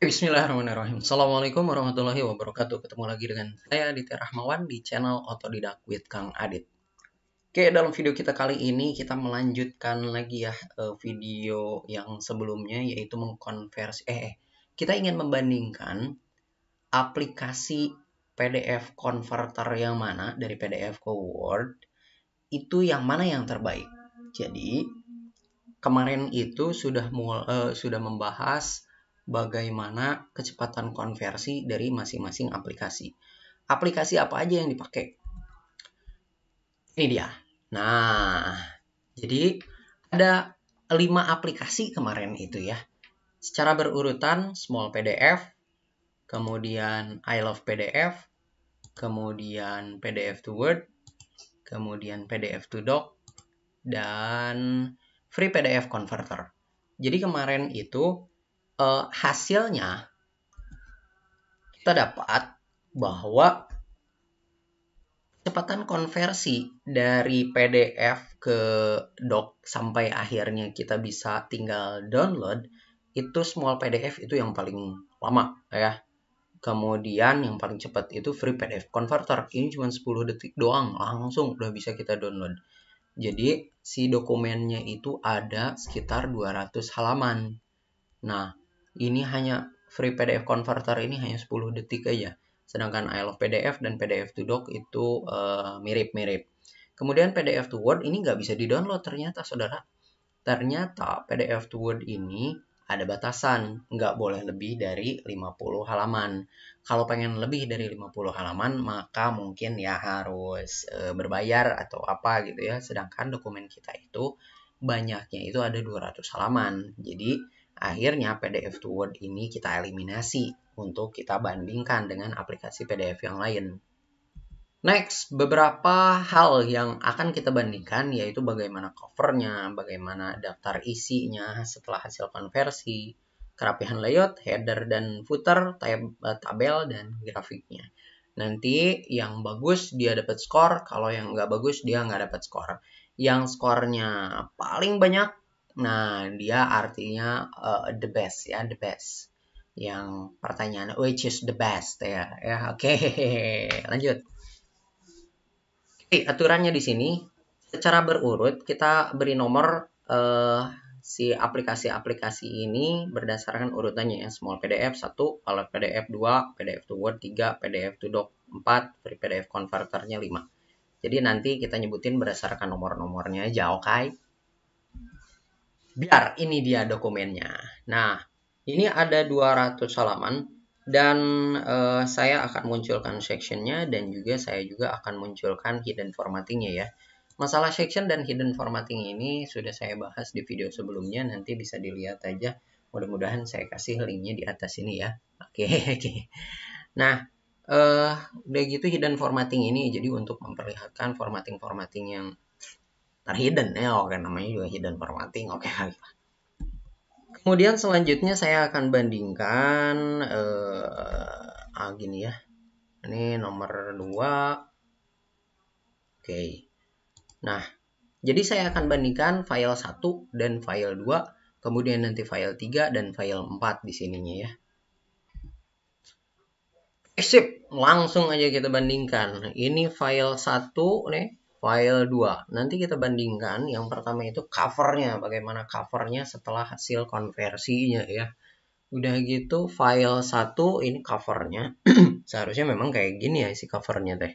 Bismillahirrahmanirrahim. Assalamualaikum warahmatullahi wabarakatuh. Ketemu lagi dengan saya Aditya Rahmawan di channel Otodidak with Kang Adit. Oke, dalam video kita kali ini kita melanjutkan lagi ya video yang sebelumnya, yaitu mengkonversi kita ingin membandingkan aplikasi PDF converter yang mana dari PDF ke Word, itu yang mana yang terbaik. Jadi kemarin itu sudah membahas bagaimana kecepatan konversi dari masing-masing aplikasi. Aplikasi apa aja yang dipakai? Ini dia. Nah, jadi ada 5 aplikasi kemarin itu ya. Secara berurutan, Small PDF, kemudian I Love PDF, kemudian PDF to Word, kemudian PDF to Doc, dan Free PDF Converter. Jadi kemarin itu hasilnya kita dapat bahwa kecepatan konversi dari PDF ke doc sampai akhirnya kita bisa tinggal download, itu Small PDF itu yang paling lama ya. Kemudian yang paling cepat itu Free PDF Converter. Ini cuma 10 detik doang, langsung udah bisa kita download. Jadi si dokumennya itu ada sekitar 200 halaman. Nah, ini hanya Free PDF Converter ini hanya 10 detik aja. Sedangkan I Love PDF dan PDF to Doc itu mirip-mirip. Kemudian PDF to Word ini nggak bisa di-download ternyata, saudara. Ternyata PDF to Word ini ada batasan, nggak boleh lebih dari 50 halaman. Kalau pengen lebih dari 50 halaman, maka mungkin ya harus berbayar atau apa gitu ya. Sedangkan dokumen kita itu banyaknya itu ada 200 halaman. Jadi akhirnya PDF to Word ini kita eliminasi untuk kita bandingkan dengan aplikasi PDF yang lain. Next, beberapa hal yang akan kita bandingkan yaitu bagaimana covernya, bagaimana daftar isinya setelah hasil konversi, kerapihan layout, header dan footer, tabel, dan grafiknya. Nanti yang bagus dia dapat skor, kalau yang nggak bagus dia nggak dapat skor. Yang skornya paling banyak, nah dia artinya the best ya, the best. Yang pertanyaan which is the best ya, oke. Lanjut. Aturannya di sini secara berurut kita beri nomor si aplikasi-aplikasi ini berdasarkan urutannya ya. Small PDF 1, Alert PDF 2, PDF to Word 3, PDF to Doc 4, Free PDF Converter-nya 5. Jadi nanti kita nyebutin berdasarkan nomor-nomornya aja, oke? Biar ini dia dokumennya. Nah, ini ada 200 halaman. Dan saya akan munculkan sectionnya dan juga saya juga akan munculkan hidden formattingnya ya. Masalah section dan hidden formatting ini sudah saya bahas di video sebelumnya, nanti bisa dilihat aja. Mudah-mudahan saya kasih linknya di atas ini ya. Oke. Nah, udah gitu hidden formatting ini jadi untuk memperlihatkan formatting-formatting yang terhidden ya, oke, namanya juga hidden formatting, oke. Kemudian selanjutnya saya akan bandingkan gini ya. Ini nomor 2. Oke. Nah, jadi saya akan bandingkan file 1 dan file 2, kemudian nanti file 3 dan file 4 di sininya ya. Sip, langsung aja kita bandingkan. Ini file 1 nih, file 2. Nanti kita bandingkan yang pertama itu covernya, bagaimana covernya setelah hasil konversinya ya. Udah gitu file 1 ini covernya. Seharusnya memang kayak gini ya isi covernya teh.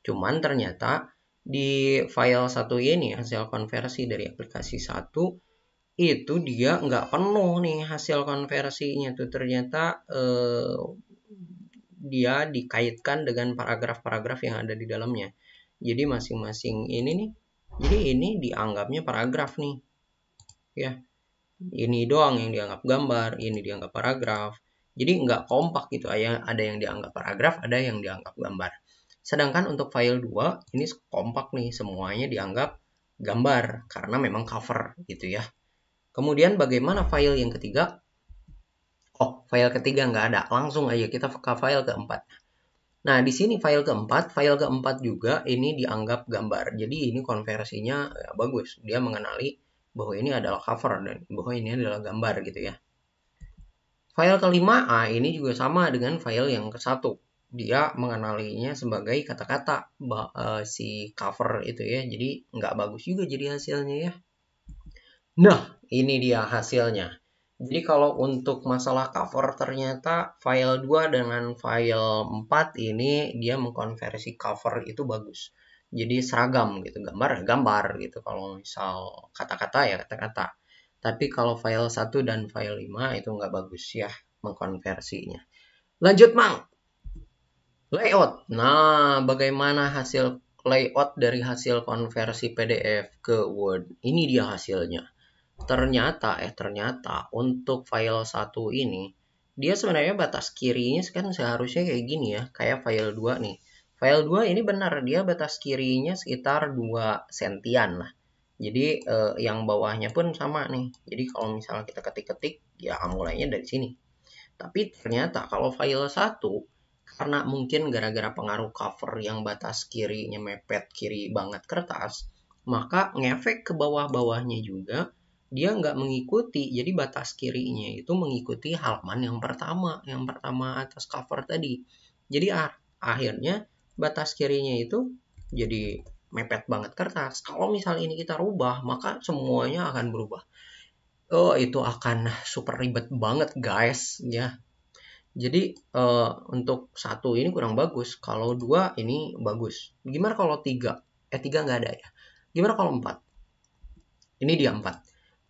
Cuman ternyata di file 1 ini hasil konversi dari aplikasi 1 itu dia nggak penuh nih hasil konversinya tuh, ternyata dia dikaitkan dengan paragraf-paragraf yang ada di dalamnya. Jadi masing-masing ini nih, jadi ini dianggapnya paragraf nih ya. Ini doang yang dianggap gambar, ini dianggap paragraf. Jadi nggak kompak gitu, ada yang dianggap paragraf, ada yang dianggap gambar. Sedangkan untuk file 2, ini kompak nih, semuanya dianggap gambar, karena memang cover gitu ya. Kemudian bagaimana file yang ketiga? Oh, file ketiga nggak ada, langsung aja kita ke file keempat. Nah, di sini file keempat juga ini dianggap gambar. Jadi ini konversinya ya, bagus, dia mengenali bahwa ini adalah cover dan bahwa ini adalah gambar gitu ya. File kelima, ini juga sama dengan file yang ke-1. Dia mengenalinya sebagai kata-kata si cover itu ya. Jadi nggak bagus juga jadi hasilnya ya. Nah, ini dia hasilnya. Jadi kalau untuk masalah cover ternyata file 2 dengan file 4 ini dia mengkonversi cover itu bagus. Jadi seragam gitu, gambar ya gambar gitu. Kalau misal kata-kata ya kata-kata. Tapi kalau file 1 dan file 5 itu nggak bagus ya mengkonversinya. Lanjut, Mang. Layout. Nah, bagaimana hasil layout dari hasil konversi PDF ke Word? Ini dia hasilnya. Ternyata untuk file 1 ini dia sebenarnya batas kirinya kan seharusnya kayak gini ya, kayak file 2 nih. File 2 ini benar dia batas kirinya sekitar 2 sentian lah. Jadi yang bawahnya pun sama nih. Jadi kalau misalnya kita ketik-ketik ya mulainya dari sini. Tapi ternyata kalau file 1 karena mungkin gara-gara pengaruh cover yang batas kirinya mepet kiri banget kertas, maka ngefek ke bawah-bawahnya juga dia nggak mengikuti. Jadi batas kirinya itu mengikuti halaman yang pertama atas cover tadi. Jadi akhirnya batas kirinya itu jadi mepet banget kertas. Kalau misal ini kita rubah, maka semuanya akan berubah. Oh, itu akan super ribet banget guys ya. Jadi untuk 1 ini kurang bagus. Kalau 2 ini bagus. Gimana kalau 3? 3 nggak ada ya. Gimana kalau 4? Ini dia 4.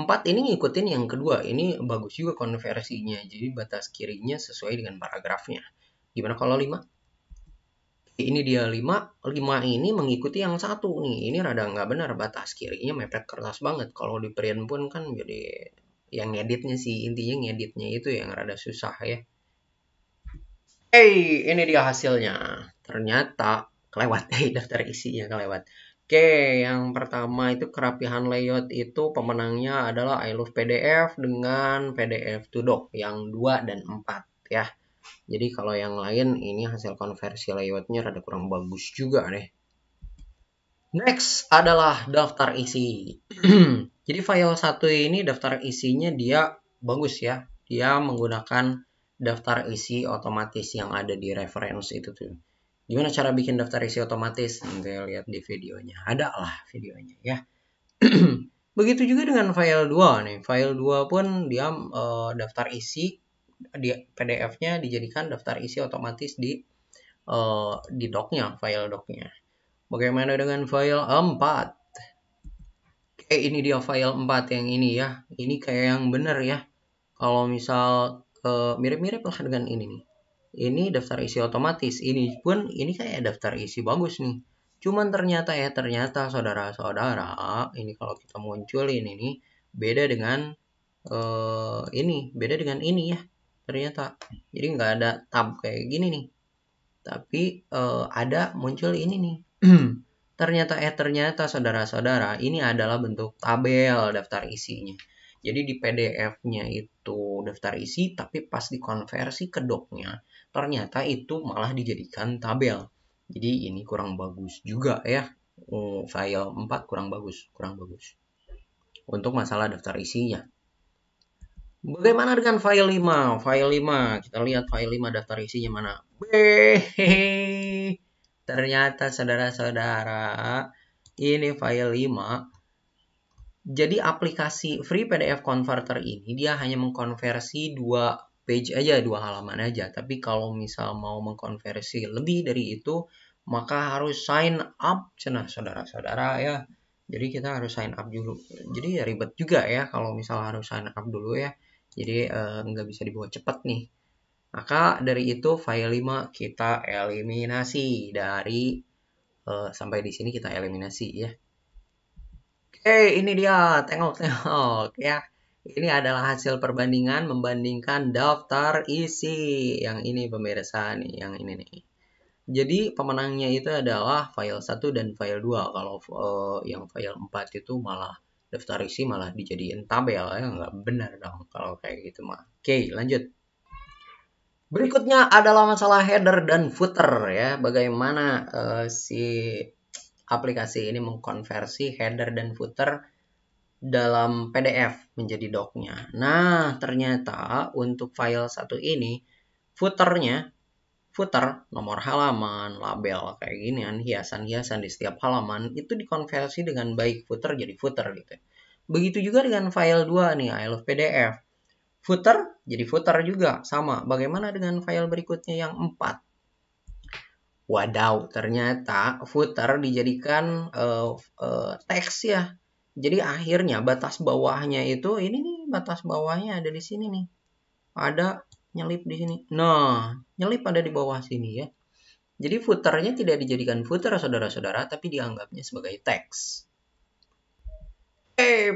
4 ini ngikutin yang kedua. Ini bagus juga konversinya. Jadi batas kirinya sesuai dengan paragrafnya. Gimana kalau 5? Ini dia 5. 5 ini mengikuti yang 1 nih. Ini rada nggak benar. Batas kirinya mepet kertas banget. Kalau di print pun kan jadi yang ngeditnya sih. Intinya ngeditnya itu yang rada susah ya. Ini dia hasilnya. Ternyata kelewat. Daftar isinya kelewat. Oke, yang pertama itu kerapihan layout itu pemenangnya adalah I Love PDF dengan PDF to Doc yang 2 dan 4 ya. Jadi kalau yang lain ini hasil konversi layoutnya rada kurang bagus juga deh. Next adalah daftar isi. Jadi file 1 ini daftar isinya dia bagus ya. Dia menggunakan daftar isi otomatis yang ada di reference itu tuh. Gimana cara bikin daftar isi otomatis? Nanti lihat di videonya. Ada lah videonya ya. Begitu juga dengan file 2 nih. File 2 pun dia daftar isi di PDF-nya dijadikan daftar isi otomatis di doc-nya, file doc-nya. Bagaimana dengan file 4? Ini dia file 4 yang ini ya. Ini kayak yang bener ya. Kalau misal mirip-mirip lah dengan ini nih. Ini daftar isi otomatis. Ini pun ini kayak daftar isi bagus nih. Cuman ternyata saudara-saudara, ini kalau kita munculin ini beda dengan ini ya. Ternyata. Jadi nggak ada tab kayak gini nih. Tapi ada muncul ini nih. Ternyata saudara-saudara ini adalah bentuk tabel daftar isinya. Jadi di PDF-nya itu daftar isi, tapi pas dikonversi ke doc-nya, ternyata itu malah dijadikan tabel. Jadi ini kurang bagus juga ya. File 4 kurang bagus. Untuk masalah daftar isinya. Bagaimana dengan file 5? File 5, kita lihat file 5 daftar isinya mana. Ternyata saudara-saudara, ini file 5. Jadi aplikasi Free PDF Converter ini dia hanya mengkonversi 2 page aja, 2 halaman aja. Tapi kalau misal mau mengkonversi lebih dari itu, maka harus sign up, saudara-saudara ya. Jadi kita harus sign up dulu. Jadi ya ribet juga ya kalau misal harus sign up dulu ya. Jadi nggak bisa dibawa cepat nih. Maka dari itu file 5 kita eliminasi dari sampai di sini kita eliminasi ya. Ini dia, tengok ya. Ini adalah hasil perbandingan membandingkan daftar isi. Yang ini pemirsa nih, yang ini nih. Jadi pemenangnya itu adalah file 1 dan file 2. Kalau yang file 4 itu malah daftar isi malah dijadiin tabel ya, nggak benar dong kalau kayak gitu mah. Oke, lanjut. Berikutnya adalah masalah header dan footer ya. Bagaimana si aplikasi ini mengkonversi header dan footer dalam PDF menjadi docnya. Nah, ternyata untuk file satu ini, footer, nomor halaman, label, kayak ginian, hiasan-hiasan di setiap halaman, itu dikonversi dengan baik footer jadi footer gitu. Begitu juga dengan file 2 nih, I love PDF. Footer jadi footer juga, sama. Bagaimana dengan file berikutnya yang 4? Wadaw, ternyata footer dijadikan teks ya. Jadi akhirnya batas bawahnya itu, ini nih batas bawahnya ada di sini nih. Ada nyelip di sini. Nah, nyelip ada di bawah sini ya. Jadi footernya tidak dijadikan footer saudara-saudara, tapi dianggapnya sebagai teks.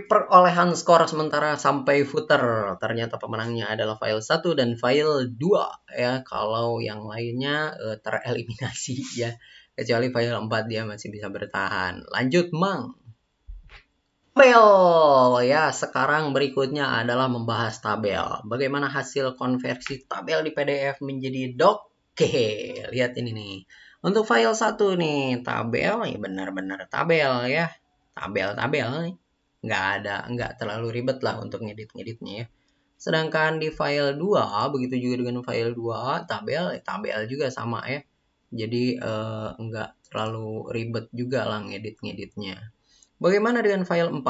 Perolehan skor sementara sampai footer. Ternyata pemenangnya adalah file 1 dan file 2 ya. Kalau yang lainnya tereliminasi ya. Kecuali file 4 dia masih bisa bertahan. Lanjut, Mang. Tabel ya, sekarang berikutnya adalah membahas tabel. Bagaimana hasil konversi tabel di PDF menjadi doc? Oke, lihat ini nih. Untuk file 1 nih, tabel ya benar-benar tabel ya. Tabel nih. Nggak terlalu ribet lah untuk ngedit-ngeditnya ya. Sedangkan di file 2, begitu juga dengan file 2, tabel juga sama ya. Jadi nggak terlalu ribet juga lah ngedit-ngeditnya. Bagaimana dengan file 4?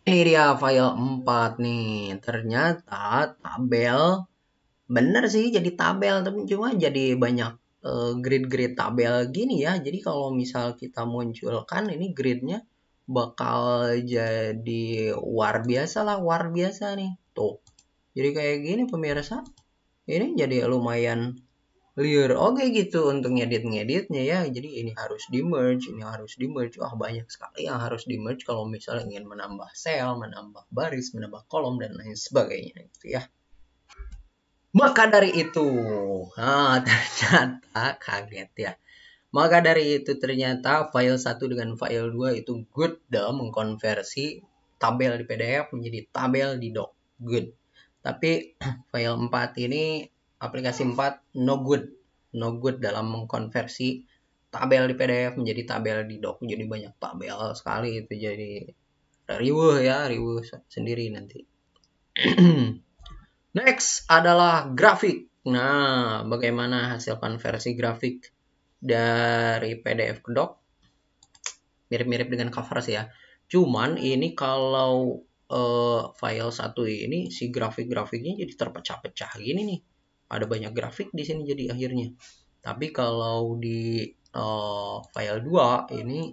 Ini dia file 4 nih. Ternyata tabel, bener sih jadi tabel, tapi cuma jadi banyak grid-grid tabel gini ya. Jadi kalau misal kita munculkan ini gridnya bakal jadi war biasa lah, war biasa nih. Tuh. Jadi kayak gini pemirsa. Ini jadi lumayan liar. Oke gitu untuk ngedit-ngeditnya ya. Jadi ini harus di merge, ini harus di merge. Wah, banyak sekali yang harus di merge kalau misalnya ingin menambah sel, menambah baris, menambah kolom dan lain sebagainya gitu ya. Maka dari itu, ternyata kaget ya. Maka dari itu ternyata file 1 dengan file 2 itu good dalam mengkonversi tabel di PDF menjadi tabel di doc. Good. Tapi file 4 ini, aplikasi 4 no good. No good dalam mengkonversi tabel di PDF menjadi tabel di doc. Jadi banyak tabel sekali, itu jadi riweuh sendiri nanti. Next adalah grafik. Nah, bagaimana hasil konversi grafik dari PDF ke doc? Mirip-mirip dengan cover sih ya. Cuman ini kalau file 1 ini si grafik-grafiknya jadi terpecah-pecah gini nih. Ada banyak grafik di sini jadi akhirnya. Tapi kalau di file 2 ini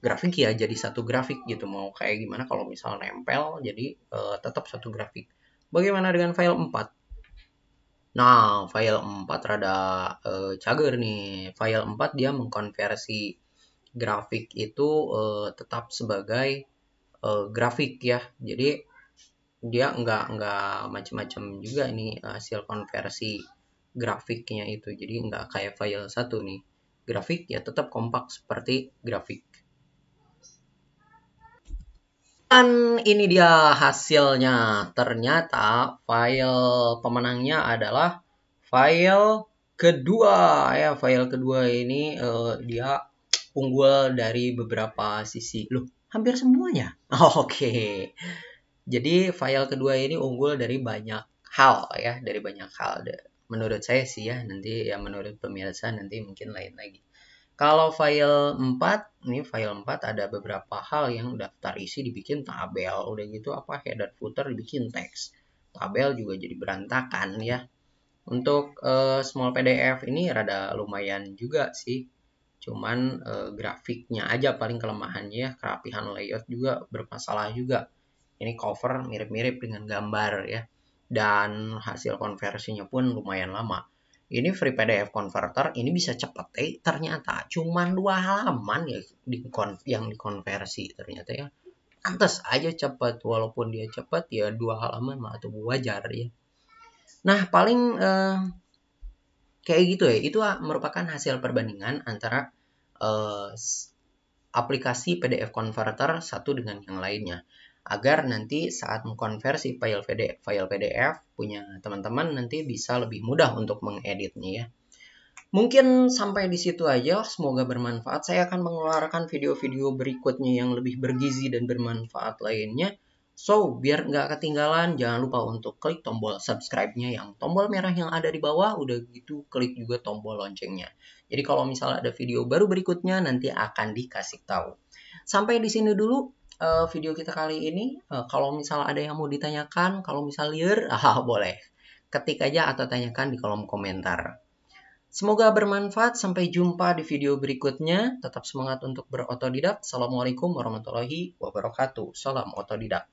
grafik ya jadi satu grafik gitu. Mau kayak gimana kalau misal nempel jadi tetap satu grafik. Bagaimana dengan file 4? Nah, file 4 rada cager nih. File 4 dia mengkonversi grafik itu tetap sebagai grafik ya. Jadi dia nggak macam-macam juga nih hasil konversi grafiknya itu. Jadi nggak kayak file 1 nih. Grafik ya tetap kompak seperti grafik. Dan ini dia hasilnya. Ternyata file pemenangnya adalah file kedua ya. File kedua ini dia unggul dari beberapa sisi. Loh, hampir semuanya. Oke. Jadi file kedua ini unggul dari banyak hal ya, dari banyak hal. Menurut saya sih ya, nanti ya menurut pemirsa nanti mungkin lain lagi. Kalau file 4, ini file 4 ada beberapa hal yang daftar isi dibikin tabel. Udah gitu apa header footer dibikin teks. Tabel juga jadi berantakan ya. Untuk small PDF ini rada lumayan juga sih. Cuman grafiknya aja paling kelemahannya ya. Kerapihan layout juga bermasalah juga. Ini cover mirip-mirip dengan gambar ya. Dan hasil konversinya pun lumayan lama. Ini free PDF converter, ini bisa cepat. Ternyata cuma 2 halaman ya yang dikonversi ternyata ya. Pantas aja cepat, walaupun dia cepat ya 2 halaman mah atau wajar ya. Nah, paling kayak gitu ya. Itu merupakan hasil perbandingan antara aplikasi PDF converter satu dengan yang lainnya. Agar nanti saat mengkonversi file PDF punya teman-teman nanti bisa lebih mudah untuk mengeditnya ya. Mungkin sampai di situ aja, semoga bermanfaat. Saya akan mengeluarkan video-video berikutnya yang lebih bergizi dan bermanfaat lainnya. So, biar nggak ketinggalan, jangan lupa untuk klik tombol subscribe-nya yang tombol merah yang ada di bawah. Udah gitu, klik juga tombol loncengnya. Jadi kalau misalnya ada video baru berikutnya, nanti akan dikasih tahu. Sampai di sini dulu video kita kali ini. Kalau misalnya ada yang mau ditanyakan, kalau misalnya liar, boleh. Ketik aja atau tanyakan di kolom komentar. Semoga bermanfaat. Sampai jumpa di video berikutnya. Tetap semangat untuk berotodidak. Assalamualaikum warahmatullahi wabarakatuh. Salam otodidak.